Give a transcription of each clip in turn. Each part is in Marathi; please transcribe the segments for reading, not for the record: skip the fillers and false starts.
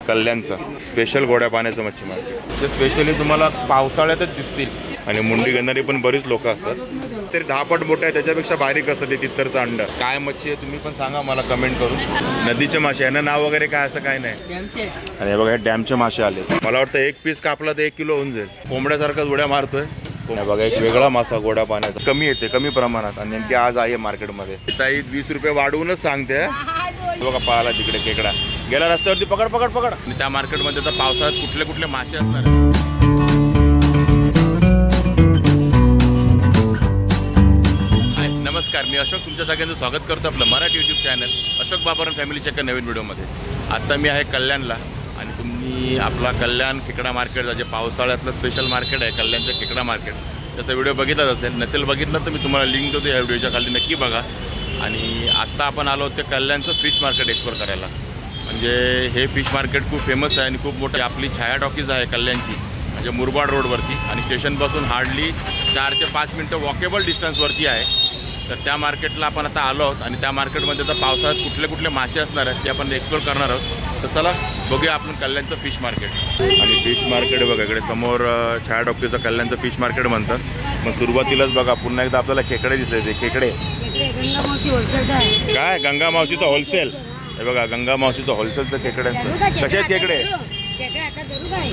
कल्याणचा स्पेशल गोड्या पाण्याचं मच्छी मार्केट. जे स्पेशली तुम्हाला पावसाळ्यातच दिसतील आणि मुंडी घेणारी पण बरीच लोक असतात. तरी 10 पट मोठे आहे, त्याच्यापेक्षा बारीक असतं ते तिथरचं अंड. काय मच्छी आहे तुम्ही पण सांगा मला कमेंट करून. नदीचे मासे यांना नाव वगैरे काय असं काय नाही. आणि बघा हे डॅमचे मासे आले. मला वाटतं एक पीस कापला तर 1 किलो होऊन जाईल. कोंबड्यासारखाच उड्या मारतोय. बघा एक वेगळा मासा गोडा पाण्याचा, कमी येते कमी प्रमाणात आणि नेमकी आज आहे मार्केटमध्ये. ताई 20 रुपये वाढवूनच सांगते. बघा पाहाला तिकडे खेकडा गेला रस्त्यावरती, पकड पकड पकड. आणि त्या मार्केटमध्ये तर पावसाळ्यात कुठले कुठले मासे असणार. नमस्कार, मी अशोक तुमच्या सगळ्यांचं स्वागत करतो आपलं मराठी यूट्यूब चॅनल अशोक बाबरन फॅमिलीच्या एका नवीन व्हिडिओमध्ये. आता मी आहे कल्याणला आणि तुम्ही आपला कल्याण खेकडा मार्केटचा जे पावसाळ्यातलं स्पेशल मार्केट आहे कल्याणचं खेकडा मार्केट, त्याचा व्हिडिओ बघितलाच असेल. नसेल बघितलं तर मी तुम्हाला लिंक देतो या व्हिडिओच्या खाली, नक्की बघा. आणि आत्ता आपण आलो ते कल्याणचं फिश मार्केट एक्सप्लोर करायला. म्हणजे हे फिश मार्केट खूप फेमस आहे आणि खूप मोठं. आपली छाया टॉकीज आहे कल्याणची, म्हणजे मुरबाड रोडवरती आणि स्टेशनपासून हार्डली 4 ते 5 मिनटं वॉकेबल डिस्टन्सवरती आहे. तर त्या मार्केटला आपण आता आलो आहोत आणि त्या मार्केटमध्ये तर पावसाळ्यात कुठले कुठले मासे असणार आहेत ते आपण एक्सप्लोर करणार आहोत. तर चला बघूया आपण कल्याणचं फिश मार्केट. आणि फिश मार्केट बघा इकडे समोर छाया टॉकीजचं कल्याणचं फिश मार्केट म्हणतात. मग सुरुवातीलाच बघा पुन्हा एकदा आपल्याला खेकडे दिसले. ते खेकडे काय गंगा मावशीचं होलसेल. हे बघा गंगा मावशीचं होलसेलचं खेकड्यांचं. कसे आहेत खेकडे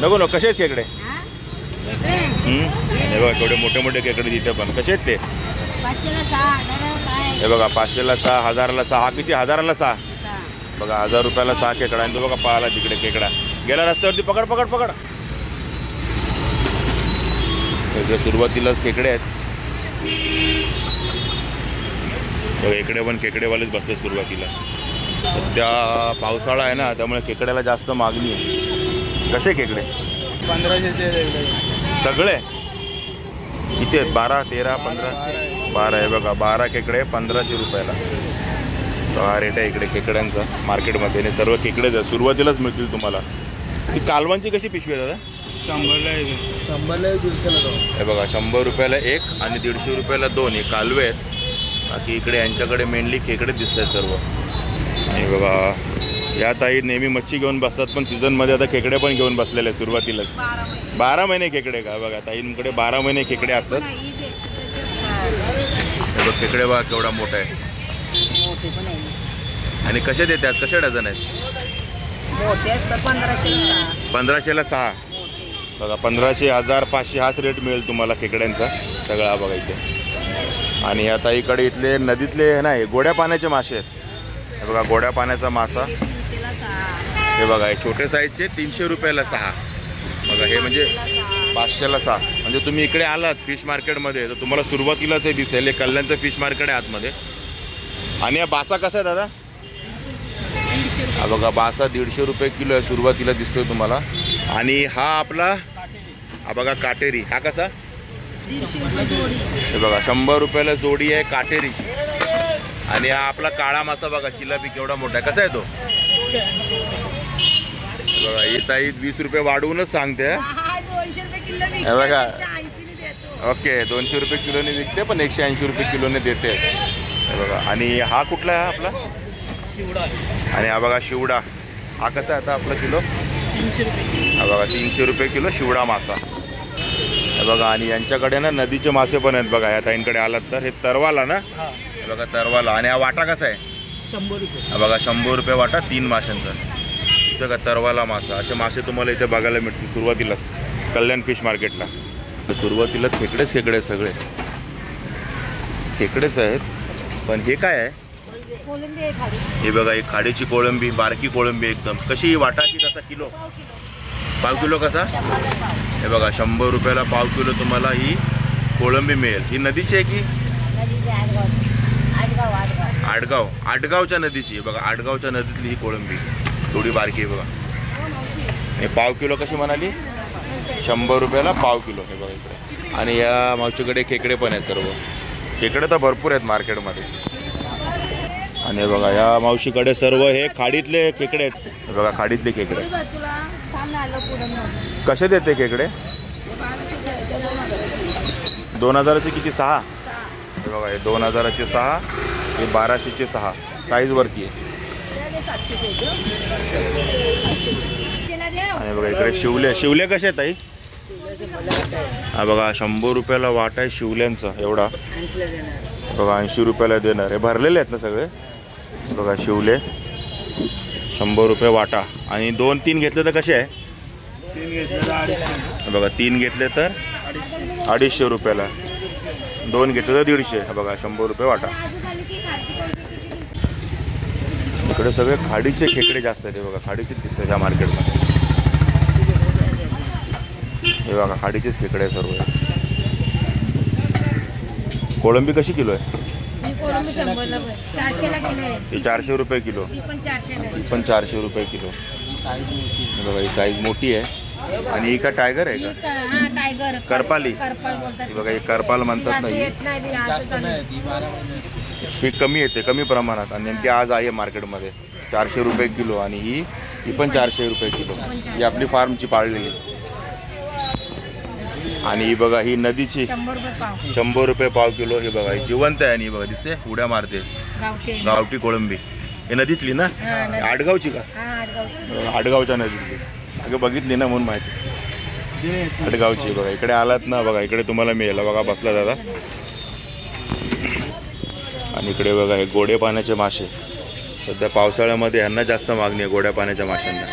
नको नको, कसे आहेत खेकडे. हे बघा केवढे मोठे मोठे खेकडे तिथे पण. कसे आहेत ते. हे बघा 500ला 6, 1000ला 6. हा किती 1000ला 6. बघा 1000 रुपयाला 6 खेकडा. आणि तो बघा पाहाला तिकडे खेकडा गेला रस्त्यावरती, पकड पकड पकड. जे सुरुवातीलाच खेकडे आहेत बघा, इकडे पण खेकडेवालेच बसले सुरुवातीला. त्या पावसाळा आहे ना त्यामुळे खेकड्याला जास्त मागणी आहे. कसे खेकडे 1500 सगळे किती आहेत. 12, 13, 15, 12 आहे बघा. 12 खेकडे 1500 रुपयाला. हा रेट आहे इकडे खेकड्यांचा मार्केटमध्ये. आणि सर्व खेकडेच आहे, सुरुवातीलाच मिळतील तुम्हाला. ती कालवांची कशी पिशवी आहे दादा. 100ला 150ला 2. हे बघा 100 रुपयाला 1 आणि 150 रुपयाला 2 हे कालवे आहेत. बाकी इकडे यांच्याकडे मेनली खेकडे दिसत आहेत सर्व. आणि बघा या ताई नेहमी मच्छी घेऊन बसतात पण सीझनमध्ये आता खेकडे पण घेऊन बसलेले सुरुवातीलाच. 12 महिने खेकडे का बघा ताईंकडे 12 महिने खेकडे असतात. हे बघ खेकडे बघा केवढा मोठा आहे. आणि कसे देतात, कसे डझन आहेत. 1500ला 6 बघा. 1500, 1000, 500 हाच रेट मिळेल तुम्हाला खेकड्यांचा सगळा बघा इथे. आणि या ताईकडे इथले नदीतले नाही गोड्या पाण्याचे मासे आहेत. हे बघा गोड्या पाण्याचा मासा. हे बघा हे छोटे साईजचे 300 रुपयाला 6. बघा हे म्हणजे 500ला 6. म्हणजे तुम्ही इकडे आलात फिश मार्केटमध्ये तर तुम्हाला सुरुवातीलाच हे दिसेल. हे कल्याणचं फिश मार्केट आहे आतमध्ये. आणि हा बासा कसा आहे दादा. हा बघा बासा 150 रुपये किलो आहे, सुरुवातीला दिसतोय तुम्हाला. आणि हा आपला हा बघा काटेरी. हा कसा. हे बघा 100 रुपयाला जोडी आहे काटेरीची. आणि हा आपला काळा मासा बघा चिलापी केवढा मोठा आहे. कसा आहे तो. बघा ही ताई 20 रुपये वाढवूनच सांगते. हे बघा ओके 200 रुपये किलोने विकते पण 180 रुपये किलोने देते. हे बघा. आणि हा कुठला आहे आपला. आणि हा बघा शिवडा. हा कसा आहे आता आपला किलो. हा बघा 300 रुपये किलो शिवडा मासा. हे बघा. आणि यांच्याकडे ना नदीचे मासे पण आहेत बघा. या ताईंकडे आलात तर. हे तरवाला ना. हे बघा तरवाला. आणि हा वाटा कसा आहे. 100 रुपये. हा बघा 100 रुपये वाटा 3 माशांचा. का तरवाला मासा. असे मासे तुम्हाला इथे बघायला मिळतील सुरुवातीलाच कल्याण फिश मार्केटला. सुरुवातीलाच खेकडे सगळे खेकडेच आहेत. पण हे काय आहे. हे बघा एक खाडीची कोळंबी, बारकी कोळंबी एकदम. कशी वाटाची कसा किलो. पाव किलो कसा. हे बघा 100 रुपयाला पाव किलो तुम्हाला ही कोळंबी मिळेल. ही नदीची आहे की आडगावच्या नदीची. बघा आडगावच्या नदीतली ही कोळंबी थोडी बारकी आहे बघा. हे पाव किलो कशी म्हणाली 100 रुपयाला पाव किलो. हे बघा इकडे. आणि या मावशीकडे खेकडे पण आहेत सर्व. खेकडे तर भरपूर आहेत मार्केटमध्ये. आणि बघा या मावशीकडे सर्व हे खाडीतले खेकडे आहेत. हे बघा खाडीतले खेकडे. कसे देते खेकडे. 2000चे किती 6. हे बघा हे 2000चे 6. हे 1200चे 6 साईजवरती आहे. बघा इकडे शिवले कसे आहेत ताई? हा बघा 100 रुपयाला वाट आहे शिवल्यांचा एवढा. बघा 80 रुपयाला देणार. हे भरलेले आहेत ना सगळे. बघा शिवले 100 रुपये वाटा. आणि 2-3 घेतले तर कसे आहे? बघा 3 घेतले तर 250 रुपयाला. 2 घेतले तर 150. बघा 100 रुपये वाटा. इकडे सगळे खाडीचे खेकडे जास्त आहेत. हे बघा खाडीचेच दिसतात ह्या मार्केटमध्ये. हे बघा खाडीचेच खेकडे आहे सर्व. कोळंबी कशी किलो आहे? ही 400 रुपये किलो. पण 400 रुपये किलो. बघा ही साईज मोठी आहे. आणि ही का टायगर आहे का? टायगर करपाली. बघा ही करपाल म्हणतात ना. ही कमी येते, कमी प्रमाणात. आणि नेमकी आज आहे मार्केटमध्ये 400 रुपये किलो. आणि ही पण 400 रुपये किलो. ही आपली फार्मची पाळलेली. आणि ही बघा ही नदीची 100 रुपये पाव किलो. ही बघा ही जिवंत आहे. आणि ही बघा दिसते उड्या मारते. गावठी कोळंबी. हे नदीतली ना? आडगावची का? आडगावच्या नदीतली. अगं बघितली ना म्हणून माहिती. आडगावची. बघा इकडे आलात ना बघा इकडे तुम्हाला मिळेल. बघा बसला दादा. आणि इकडे बघा हे गोडे पाण्याचे मासे. सध्या पावसाळ्यामध्ये ह्यांना जास्त मागणी आहे गोड्या पाण्याच्या माशांना.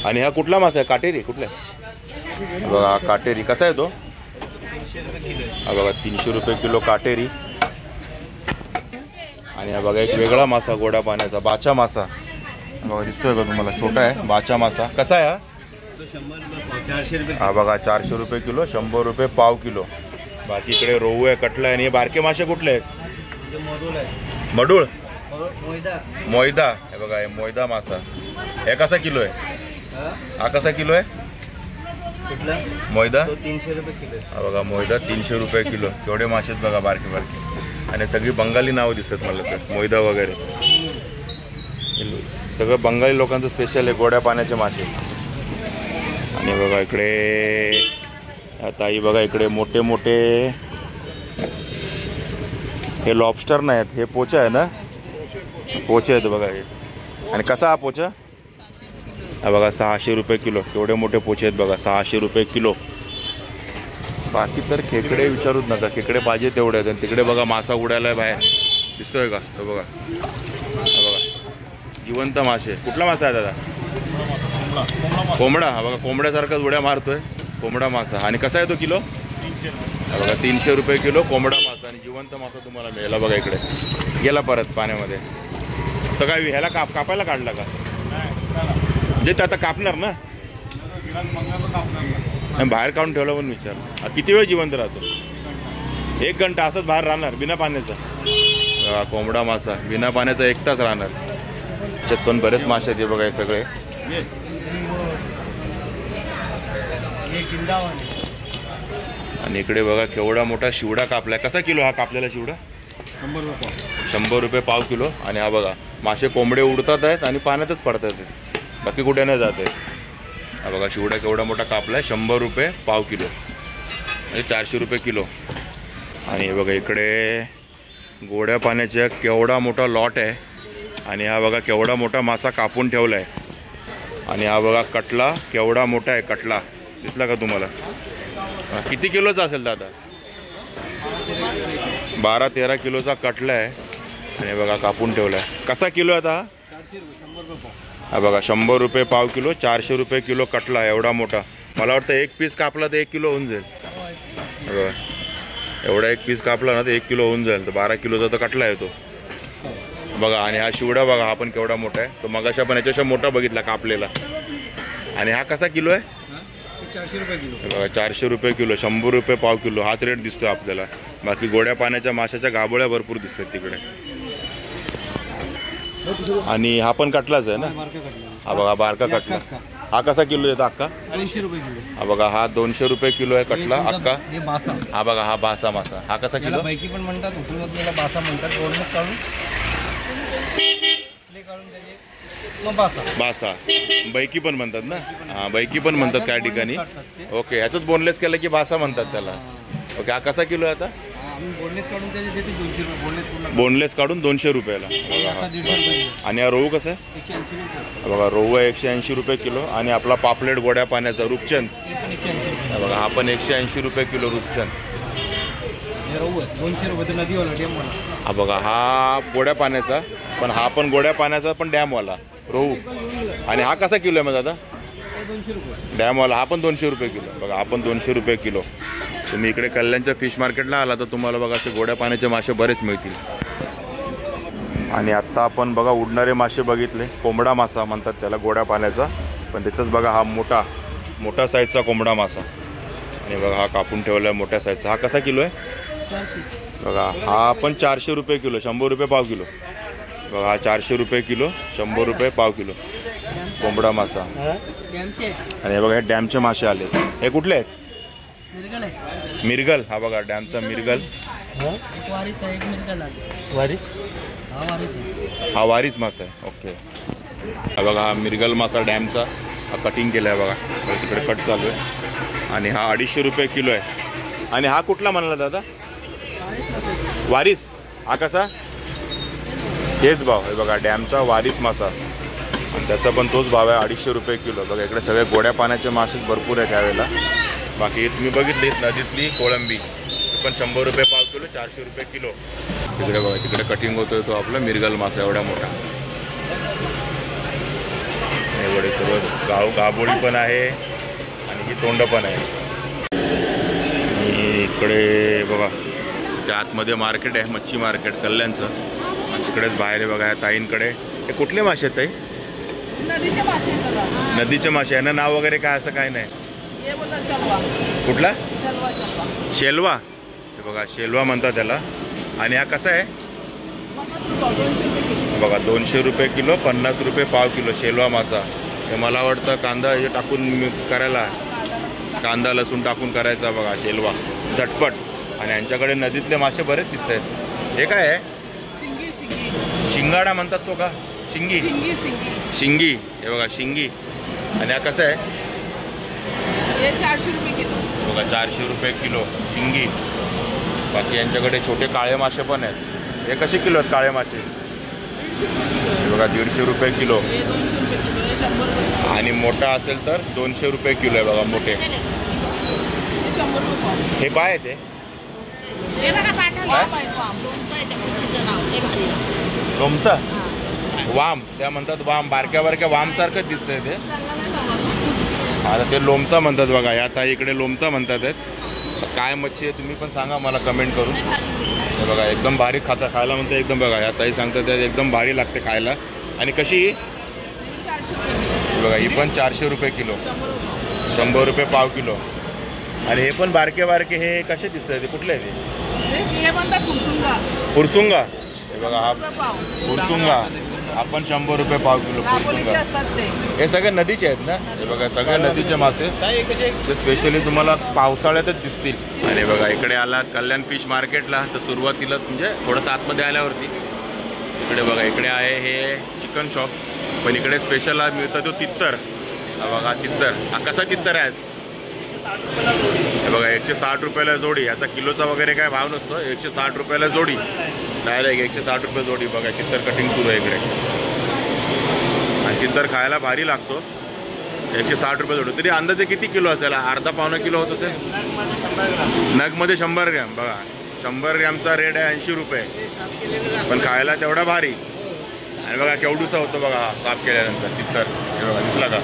आणि हा कुठला मासा आहे? काटेरी. कुठला? बघा काटेरी. कसा आहे तो? हा बघा 300 रुपये किलो काटेरी. आणि हा बघा एक वेगळा मासा गोड्या पाण्याचा बाचा मासा. बघा दिसतोय का तुम्हाला? छोटा आहे बाचा मासा. कसा आहे हा? हा बघा 400 रुपये किलो. 100 रुपये पाव किलो. बाकी इकडे रोहू आहे, कटला आहे. आणि हे बारके मासे कुठले आहेत? मडूळ. मोयदा. हे बघा हे मोयदा मासा. हे कसा किलो आहे? हा कसा किलो आहे मोयदा? 300 रुपये किलो. हा बघा मोयदा 300 रुपये किलो. केवढे मासे आहेत बघा बारके बारके. आणि सगळी बंगाली नावं दिसतात मला तर. मोयदा वगैरे सगळं बंगाली लोकांचं स्पेशल आहे गोड्या पाण्याचे मासे. आणि बघा इकडे ताई बघा इकडे मोठे मोठे हे लॉबस्टर नाही आहेत. हे पोचे आहे ना? पोचे आहेत बघा हे. आणि कसा हा पोचा? हा बघा 600 रुपये किलो. केवढे मोठे पोचे आहेत बघा. 600 रुपये किलो. बाकी तर खेकडे विचारूच नका. खेकडे पाहिजे तेवढे आहेत. आणि तिकडे बघा मासा उडायला बाहेर दिसतोय का? तो बघा. हा बघा जिवंत मासे. कुठला मासा आहे दादा? कोंबडा. हा बघा कोंबड्यासारखाच उड्या मारतोय. कोंबडा मासा. आणि कसा आहे तो किलो? हा बघा 300 रुपये किलो कोंबडा मासा. आणि जिवंत मासा तुम्हाला मिळाला बघा. इकडे गेला परत पाण्यामध्ये. तर काय ह्याला कापायला काढला का? म्हणजे ते आता कापणार ना? बाहेर काढून ठेवलं पण विचार. किती वेळ जिवंत राहतो? 1 घंटा असंच बाहेर राहणार बिना पाण्याचा. कोंबडा मासा बिना पाण्याचा 1 तास राहणार. त्याच्यात पण बरेच मासे आहेत बघा हे सगळे. आणि इकडे बघा केवढा मोठा शिवडा कापलाय. कसा किलो हा कापलेला शिवडा? 100 रुपये पाव किलो. आणि हा बघा मासे कोंबडे उडतात आहेत आणि पाण्यातच पडतात. बाकी कुठे नाही जात आहे. हा बघा शिवडा केवढा मोठा कापलाय. 100 रुपये पाव किलो. म्हणजे 400 रुपये किलो. आणि हे बघा इकडे गोड्या पाण्याचा केवढा मोठा लॉट आहे. आणि हा बघा केवढा मोठा मासा कापून ठेवला आहे. आणि हा बघा कटला केवढा मोठा आहे. कटला दिसला का तुम्हाला? किती किलोचा असेल दादा? 12-13 किलोचा कटला आहे. आणि बघा कापून ठेवला आहे. कसा किलो आहे आता? हा बघा 100 रुपये पाव किलो. 400 रुपये किलो कटला आहे एवढा मोठा. मला वाटतं 1 पीस कापला तर 1 किलो होऊन जाईल. बघा एवढा 1 पीस कापला ना तर 1 किलो होऊन जाईल. तर 12 किलोचा तर कटला आहे तो बघा. आणि हा शिवडा बघा हा पण केवढा मोठा आहे. तो मगाशा पण याच्यापेक्षा मोठा बघितला कापलेला. आणि हा कसा किलो आहे? 400 रुपये किलो. बघा 400 रुपये किलो. 100 रुपये पाव किलो हाच रेट दिसतोय आपल्याला. बाकी गोड्या पाण्याच्या माशाच्या गाभोळ्या भरपूर दिसतात तिकडे. आणि हा पण कटलाच आहे ना? हा बघा बारका कटला. हा कसा किलो येतो अक्का? 250 रुपये किलो. हा बघा हा 200 रुपये किलो आहे कटला अक्का. हे बासा. हा बघा हा बासा मासा. हा कसा किलो? बैकी पण म्हणतात. उचलून याला बासा म्हणतात. रोडनेच काढून बासा बैकी पण म्हणतात ना? हा बैकी पण म्हणतात काही ठिकाणी. ओके ह्याचंच बोनलेस केलं की बासा म्हणतात त्याला. ओके हा कसा किलो आहे आता? आम्ही बोनलेस काढून त्याचे देतो 200 रुपये बोनलेस पूर्ण बोनलेस काढून 200 रुपयाला. असा 150 रुपये किलो. आणि हा रोहू कसं आहे? 180 रुपये. बघा रोहू आहे 180 रुपये किलो. आणि आपला पापलेट गोड्या पाण्याचा रूपचंद हे पण 180 रुपये. बघा हा पण 180 रुपये किलो रूपचंद. हे रोहू आहे 200 रुपये. तो नदीवाला डॅमवाला. हा बघा हा गोड्या पाण्याचा, पण हा पण गोड्या पाण्याचा पण डॅमवाला रोहू. आणि हा कसा किलो आहे मग दादा? 200 रुपये. डॅमवाला हा पण 200 रुपये किलो. बघा हा पण 200 रुपये किलो. तुम्ही इकडे कल्याणच्या फिश मार्केटला आला तर तुम्हाला बघा असे गोड्या पाण्याचे मासे बरेच मिळतील. आणि आत्ता आपण बघा उडणारे मासे बघितले. कोंबडा मासा म्हणतात त्याला गोड्या पाण्याचा, पण त्याचाच बघा हा मोठा साईजचा कोंबडा मासा. आणि बघा हा कापून ठेवला आहे मोठ्या साईजचा. हा कसा किलो आहे? 400. बघा हा पण 400 रुपये किलो. 100 रुपये पाव किलो. बघा हा 400 रुपये किलो, 100 रुपये पाव किलो कोंबडा मासा. आणि हे बघा हे डॅमचे मासे आले. हे कुठले आहेत? मिरगल आहे. मिरगल. हा बघा डॅमचा मिरगल. एक वारीस आहे, एक मिरगल आहे. वारीस? हा वारीस आहे. हा वारीस मासा आहे. ओके. हा बघा हा मिरगल मासा डॅमचा. हा कटिंग केला आहे बघा. तिकडे कट चालू आहे. आणि हा 250 रुपये किलो आहे. आणि हा कुठला म्हणाला दादा? वारीस. हा कसा? हेच भाव आहे बघा डॅमचा वारीस मासा. आणि त्याचा पण तोच भाव आहे 250 रुपये किलो. बघा इकडे सगळे गोड्या पाण्याचे मासेच भरपूर आहे त्यावेळेला. बाकी तुम्ही बघितली नदीतली कोळंबी पण 100 रुपये पाव किलो, 400 रुपये किलो. तिकडे बघा तिकडे कटिंग होतोय तो आपला मिरगल मासा एवढा मोठा. एवढे सगळं गाबोळी पण आहे आणि ही तोंड पण आहे. आणि इकडे बघा त्या आतमध्ये मार्केट आहे मच्छी मार्केट कल्याणचं. आणि तिकडेच बाहेर आहे बघा या ताईंकडे. हे कुठले मासे आहेत ताई? नदीचे मासे आहेत. नदीचे मासे. यांना नाव वगैरे काय असं काय नाही? हे बोलतात चलवा. कुठला? चलवा चलवा. शेलवा. हे बघा शेलवा म्हणतात त्याला. आणि हा कसा आहे? 50 रुपये 200 रुपये किलो. बघा 200 रुपये किलो, 50 रुपये पाव किलो शेलवा मासा. हे मला वाटतं कांदा हे टाकून करायला, कांदा लसूण टाकून करायचा बघा शेलवा झटपट. आणि यांच्याकडे नदीतले मासे बरेच दिसत आहेत. हे काय आहे? शिंगी शिंगी. शिंगाडा म्हणतात तो का? शिंगी. शिंगी शिंगी. शिंगी. हे बघा शिंगी. आणि हा कसं आहे? हे 400 रुपये किलो. बघा 400 रुपये किलो शिंगी. बाकी यांच्याकडे छोटे काळे मासे पण आहेत. हे कसे किलो आहेत काळे मासे? 150 रुपये किलो. हे बघा 150 रुपये किलो. हे 200 रुपये किलो. हे 100 रुपये किलो. आणि मोठा असेल तर 200 रुपये किलो आहे बघा मोठे. हे 100 रुपये पाव. हे काय आहे ते? हे बघा पाठवलं. वाम आहे वाम. त्या मच्छीचं नाव. हे भारी. लोमतं? वाम. त्या म्हणतात वाम. बारक्या बारक्या वाम सारखंच दिसतंय ते. त्यांना नाही सांगत. आता ते लोमता म्हणतात बघा. या ताई इकडे लोमता म्हणतात आहेत. काय मच्छी आहे तुम्ही पण सांगा मला कमेंट करून. हे बघा एकदम भारी खायला म्हणते एकदम. बघा या ताई सांगतात एकदम भारी लागते खायला. आणि कशी? 400 रुपये किलो. बघा ही पण 400 रुपये किलो, 100 रुपये पाव किलो. आणि हे पण बारके बारके हे कसे दिसत आहे? ते कुठले आहे ते? हे म्हणतात फुरसुंगा. फुरसुंगा. हे बघा हा रुपये पाव. फुरसुंगा. आपण 100 रुपये पाव किलो दापोलीचे फुरसुंगा. असतात ते. हे सगळे नदीचे आहेत ना? हे बघा सगळे नदीचे मासे. ते स्पेशली तुम्हाला पावसाळ्यातच दिसतील. आणि बघा इकडे आला कल्याण फिश मार्केटला तर सुरुवातीलाच म्हणजे थोडंसं आतमध्ये आल्यावरती इकडे बघा इकडे आहे हे चिकन शॉप. पण इकडे स्पेशल आज मिळतं तो तित्तर. हा बघा तित्तर. हा कसा तित्तर आहे? हे बघा 160 रुपयाला जोडी. आता किलोचा वगैरे काय भाव नसतो. 160 रुपयाला जोडी. डायरेक्ट 160 रुपये जोडी. बघा तित्तर कटिंग सुरू आहे इकडे. आणि तित्तर खायला भारी लागतो. 160 रुपये जोडी. तरी अंदाजे किती किलो असेल? अर्धा पावणा किलो होत असेल. नगमध्ये 100 ग्रॅम. बघा 100 ग्रॅमचा रेट आहे 80 रुपये. पण खायला तेवढा भारी. आणि बघा केवढूसा होतो बघा साफ केल्यानंतर तित्तर. हे बघा दिसला का?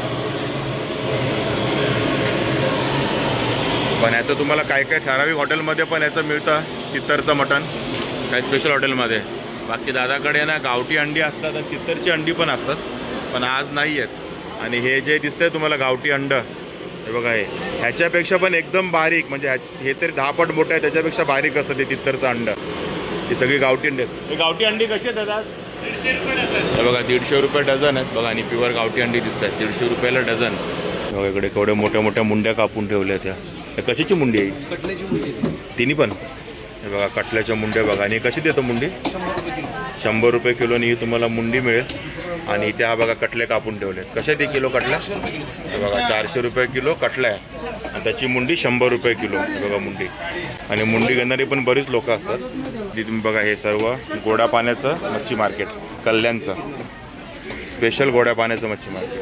पण याचं तुम्हाला काय काय ठराविक हॉटेलमध्ये पण याचं मिळतं तित्तरचं मटण. काही स्पेशल हॉटेलमध्ये. बाकी दादाकडे ना गावठी अंडी असतात आणि तित्तरची अंडी पण असतात. पण आज नाही आहेत. आणि हे जे दिसतंय तुम्हाला गावठी अंड हे बघा हे ह्याच्यापेक्षा पण एकदम बारीक. म्हणजे हे तरी 10 पट मोठं आहे त्याच्यापेक्षा बारीक असतं ते तित्तरचं अंड. ही सगळी गावठी अंडी आहेत. हे गावठी अंडी कशी आहेत दादा? 150 रुपये डझन. हे बघा 150 रुपये डझन आहेत बघा. आणि प्युअर गावठी अंडी दिसत आहेत 150 रुपयाला डझन. बघा इकडे केवढ्या मोठ्या मोठ्या मुंड्या कापून ठेवल्या त्या. कशाची मुंडी आहे? कटल्याची मुंडी. तिन्ही पण. हे बघा कटल्याच्या मुंड्या बघा. आणि कशी देतो मुंडी? 100 रुपये किलो. 100 रुपये किलोनी ही तुम्हाला मुंडी मिळेल. आणि इथे हा बघा कटले कापून ठेवले. कसे ते किलो कटला? हे बघा 400 रुपये किलो कटला आहे आणि त्याची मुंडी 100 रुपये किलो. हे बघा मुंडी. आणि मुंडी घेणारी पण बरीच लोक असतात. जी तुम्ही बघा हे सर्व गोड्या पाण्याचं मच्छी मार्केट कल्याणचं स्पेशल गोड्या पाण्याचं मच्छी मार्केट.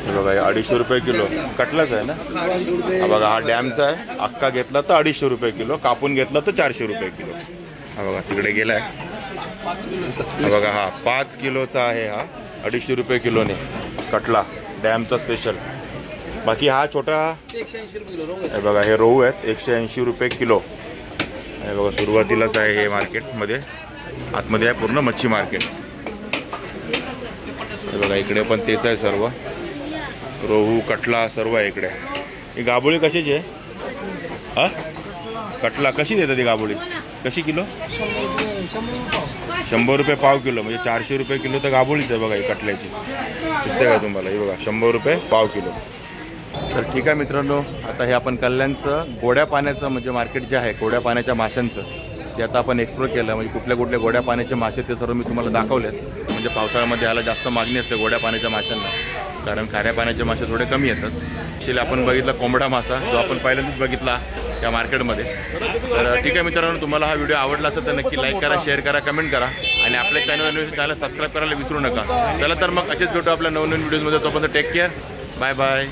हे बघा हे 250 रुपये किलो कटलाच आहे ना. हा बघा हा डॅमचा आहे. अख्खा घेतला तर 250 रुपये किलो, कापून घेतला तर 400 रुपये किलो. हा बघा तिकडे गेलाय. हा बघा हा 5 किलोचा आहे. हा 250 रुपये किलोने कटला डॅमचा स्पेशल. बाकी हा छोटा 180 रुपये किलो. हे बघा हे रोहू आहेत 180 रुपये किलो. हे बघा सुरुवातीलाच आहे हे मार्केटमध्ये. आतमध्ये आहे पूर्ण मच्छी मार्केट. हे बघा इकडे पण तेच आहे सर्व. रोहू कटला सर्व आहे इकडे. ही गाबोळी कशाची आहे? हा कटला कशी देतात ती गाबोळी? कशी किलो? 100 रुपये पाव किलो. म्हणजे 400 रुपये किलो तर गाबोळीच आहे बघा ही कटल्याची. दिसते का तुम्हाला? हे बघा 100 रुपये पाव किलो. तर ठीक आहे मित्रांनो, आता हे आपण कल्याणचं गोड्या पाण्याचं म्हणजे मार्केट जे आहे गोड्या पाण्याच्या माशांचं ते आता आपण एक्सप्लोर केलं. म्हणजे कुठल्या कुठल्या गोड्या पाण्याचे मासे ते सर्व मी तुम्हाला दाखवलेत. म्हणजे पावसाळ्यामध्ये याला जास्त मागणी असते गोड्या पाण्याच्या माशांना, कारण खाऱ्या पाण्याचे मासे थोडे कमी येतात. ॲक्च्युली आपण बघितला कोंबडा मासा जो आपण पहिल्यांदाच बघितला त्या मार्केटमध्ये. तर ठीक आहे मित्रांनो, तुम्हाला हा व्हिडिओ आवडला असेल तर नक्की लाईक करा, शेअर करा, कमेंट करा आणि आपल्या चॅनल सबस्क्राईब करायला विसरू नका. चला तर मग असेच भेटू आपल्या नवनवीन व्हिडिओजमध्ये. तोपर्यंत टेक केअर. Bye bye.